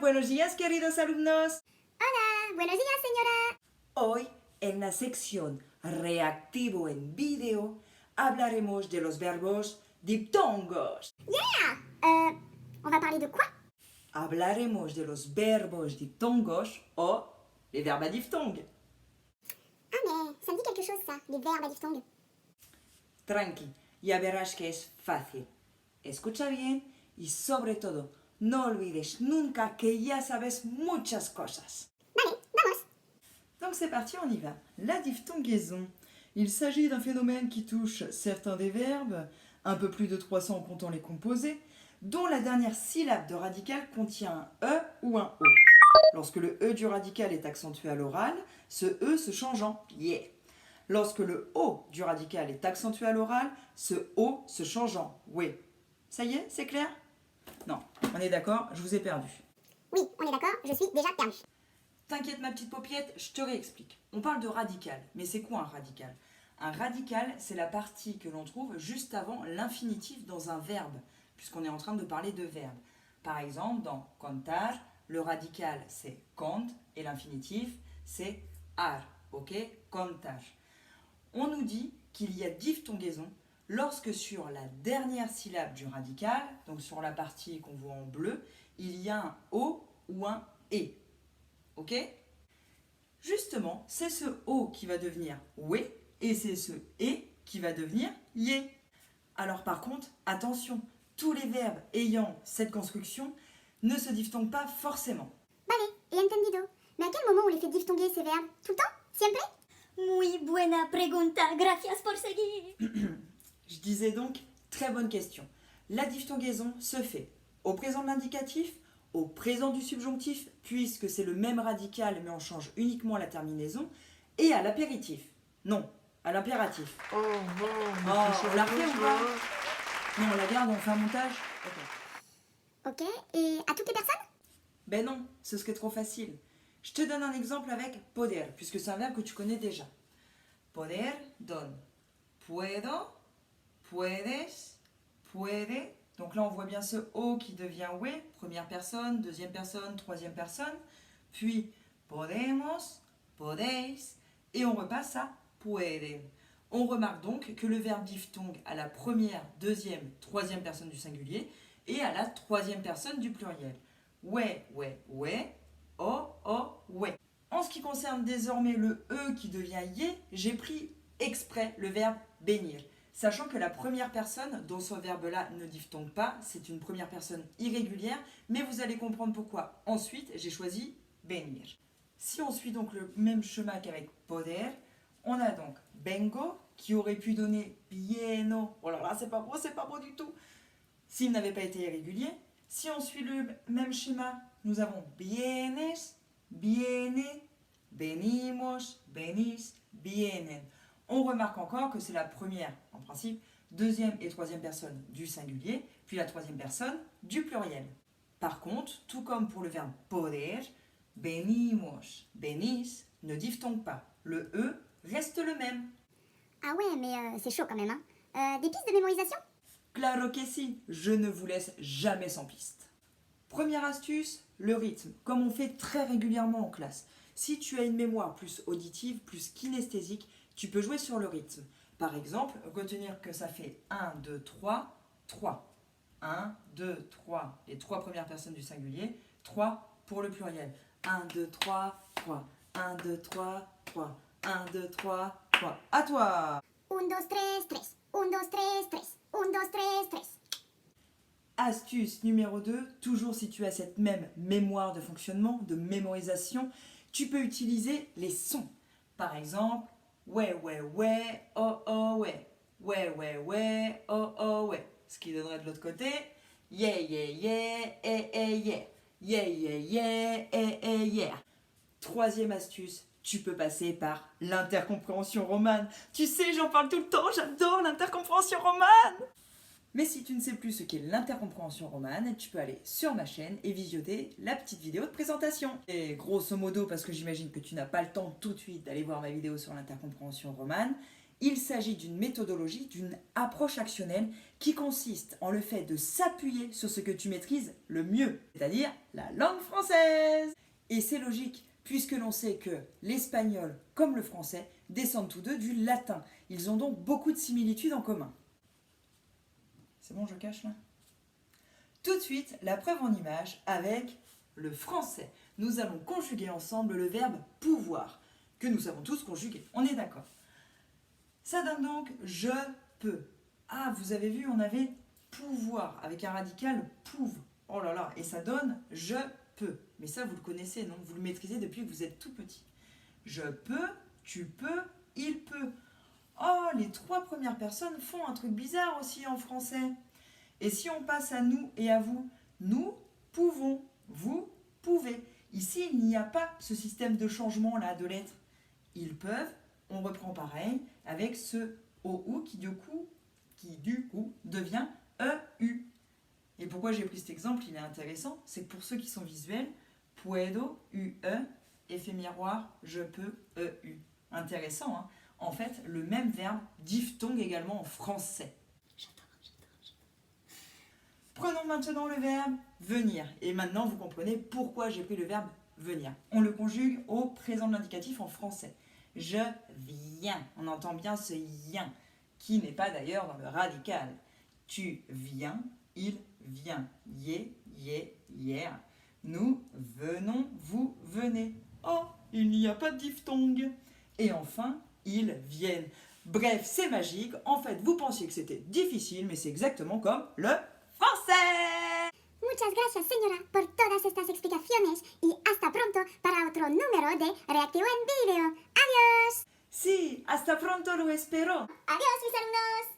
buenos días, queridos alumnos. Hola, buenos días, señora. Hoy, en la sección Reactivo en vídeo, hablaremos de los verbos diptongos. Yeah. On va parler de quoi? Hablaremos de los verbos diptongos o les verbes à diphtongue. Ah, mais ça me dit quelque chose, ça, les verbes à diphtongue. Tranqui, ya verás que es fácil. Escucha bien y sobre todo, no olvides nunca que ya sabes muchas cosas. Vale, vamos. Donc c'est parti, on y va. La diphtongaison. Il s'agit d'un phénomène qui touche certains des verbes, un peu plus de 300 en comptant les composés, dont la dernière syllabe de radical contient un E ou un O. Lorsque le E du radical est accentué à l'oral, ce E se change en yeah. Lorsque le O du radical est accentué à l'oral, ce O se change en oui. Ça y est, c'est clair? Non, on est d'accord, je vous ai perdu. Oui, on est d'accord, je suis déjà perdu. T'inquiète ma petite paupiette, je te réexplique. On parle de radical, mais c'est quoi un radical? Un radical, c'est la partie que l'on trouve juste avant l'infinitif dans un verbe, puisqu'on est en train de parler de verbe. Par exemple, dans contar, le radical c'est cont et l'infinitif c'est ar, ok? Contar. On nous dit qu'il y a diphtongaison lorsque sur la dernière syllabe du radical, donc sur la partie qu'on voit en bleu, il y a un O ou un E. Ok? Justement, c'est ce O qui va devenir oui et c'est ce E qui va devenir yé. Alors par contre, attention, tous les verbes ayant cette construction ne se diphtonguent pas forcément. Vale, y entendido. Mais à quel moment on les fait diphtonguer, ces verbes? Tout le temps? Siempre? Muy buena pregunta, gracias por seguir. Je disais donc, très bonne question. La diphtongaison se fait au présent de l'indicatif, au présent du subjonctif, puisque c'est le même radical mais on change uniquement la terminaison, et à l'apéritif. Non, à l'impératif. Oh, on la refait ou pas? Non, on la garde, on fait un montage? Ok. Ok, et à toutes les personnes? Ben non, ce serait trop facile. Je te donne un exemple avec poder, puisque c'est un verbe que tu connais déjà. Poder donne puedo, puedes, puede. Donc là, on voit bien ce O qui devient we, première personne, deuxième personne, troisième personne. Puis podemos, podéis, et on repasse à pueden. On remarque donc que le verbe diphtongue à la première, deuxième, troisième personne du singulier et à la troisième personne du pluriel. Ouais, ouais, ouais, oh, oh, ouais. En ce qui concerne désormais le E qui devient yé, j'ai pris exprès le verbe bénir. Sachant que la première personne dont ce verbe-là ne diphtongue pas, c'est une première personne irrégulière, mais vous allez comprendre pourquoi. Ensuite, j'ai choisi bénir. Si on suit donc le même chemin qu'avec poder, on a donc bengo qui aurait pu donner bieno. Oh là là, c'est pas beau du tout. S'il n'avait pas été irrégulier. Si on suit le même schéma, nous avons vienes, viene, venimos, venís, vienen. On remarque encore que c'est la première, en principe, deuxième et troisième personne du singulier, puis la troisième personne du pluriel. Par contre, tout comme pour le verbe poder, venimos, venís ne diphtongue pas. Le E reste le même. Ah ouais, mais c'est chaud quand même, hein. Des pistes de mémorisation? Claro que si, je ne vous laisse jamais sans piste. Première astuce, le rythme, comme on fait très régulièrement en classe. Si tu as une mémoire plus auditive, plus kinesthésique, tu peux jouer sur le rythme. Par exemple, retenir que ça fait 1, 2, 3, 3. 1, 2, 3, les trois premières personnes du singulier, 3 pour le pluriel. 1, 2, 3, 3. 1, 2, 3, 3. 1, 2, 3, 3. À toi! 1, 2, 3, 3. 1, 2, 3, 3. 1, 2, 3, 3. Astuce numéro 2, toujours si tu as cette même mémoire de fonctionnement, de mémorisation, tu peux utiliser les sons. Par exemple, ouais, ouais, ouais, oh, oh, ouais. Ouais, ouais, ouais, oh, oh, ouais. Ce qui donnerait de l'autre côté, yeah, yeah, yeah, eh, eh, yeah. Yeah, yeah, yeah, eh, eh, yeah. Troisième astuce, tu peux passer par l'intercompréhension romane. Tu sais, j'en parle tout le temps, j'adore l'intercompréhension romane. Mais si tu ne sais plus ce qu'est l'intercompréhension romane, tu peux aller sur ma chaîne et visionner la petite vidéo de présentation. Et grosso modo, parce que j'imagine que tu n'as pas le temps tout de suite d'aller voir ma vidéo sur l'intercompréhension romane, Il s'agit d'une méthodologie, d'une approche actionnelle qui consiste en le fait de s'appuyer sur ce que tu maîtrises le mieux, c'est-à-dire la langue française. Et c'est logique, puisque l'on sait que l'espagnol comme le français descendent tous deux du latin. Ils ont donc beaucoup de similitudes en commun. C'est bon, je cache là? Tout de suite, la preuve en image avec le français. Nous allons conjuguer ensemble le verbe pouvoir, que nous savons tous conjuguer. On est d'accord? Ça donne donc je peux. Ah, vous avez vu, on avait pouvoir avec un radical pouve. Oh là là, et ça donne je peux. Mais ça, vous le connaissez, non? Vous le maîtrisez depuis que vous êtes tout petit. Je peux, tu peux, il peut. Oh, les trois premières personnes font un truc bizarre aussi en français. Et si on passe à nous et à vous, nous pouvons, vous pouvez. Ici, il n'y a pas ce système de changement là de lettres. Ils peuvent, on reprend pareil avec ce OU qui du coup devient EU. Et pourquoi j'ai pris cet exemple, il est intéressant, c'est que pour ceux qui sont visuels, puedo, UE, effet miroir, je peux, EU. Intéressant, hein? En fait, le même verbe, diphtongue également en français. Prenons maintenant le verbe venir. Et maintenant, vous comprenez pourquoi j'ai pris le verbe venir. On le conjugue au présent de l'indicatif en français. Je viens. On entend bien ce yen, qui n'est pas d'ailleurs dans le radical. Tu viens, il vient. Yé, hier. Nous venons, vous venez. Oh, il n'y a pas de diphtongue. Et enfin, ils viennent. Bref, c'est magique. En fait, vous pensiez que c'était difficile, mais c'est exactement comme le français. Muchas gracias, señora, por todas estas explicaciones y hasta pronto para otro número de Reactivo en Video. ¡Adiós! Sí, hasta pronto, lo espero. ¡Adiós, mis alumnos!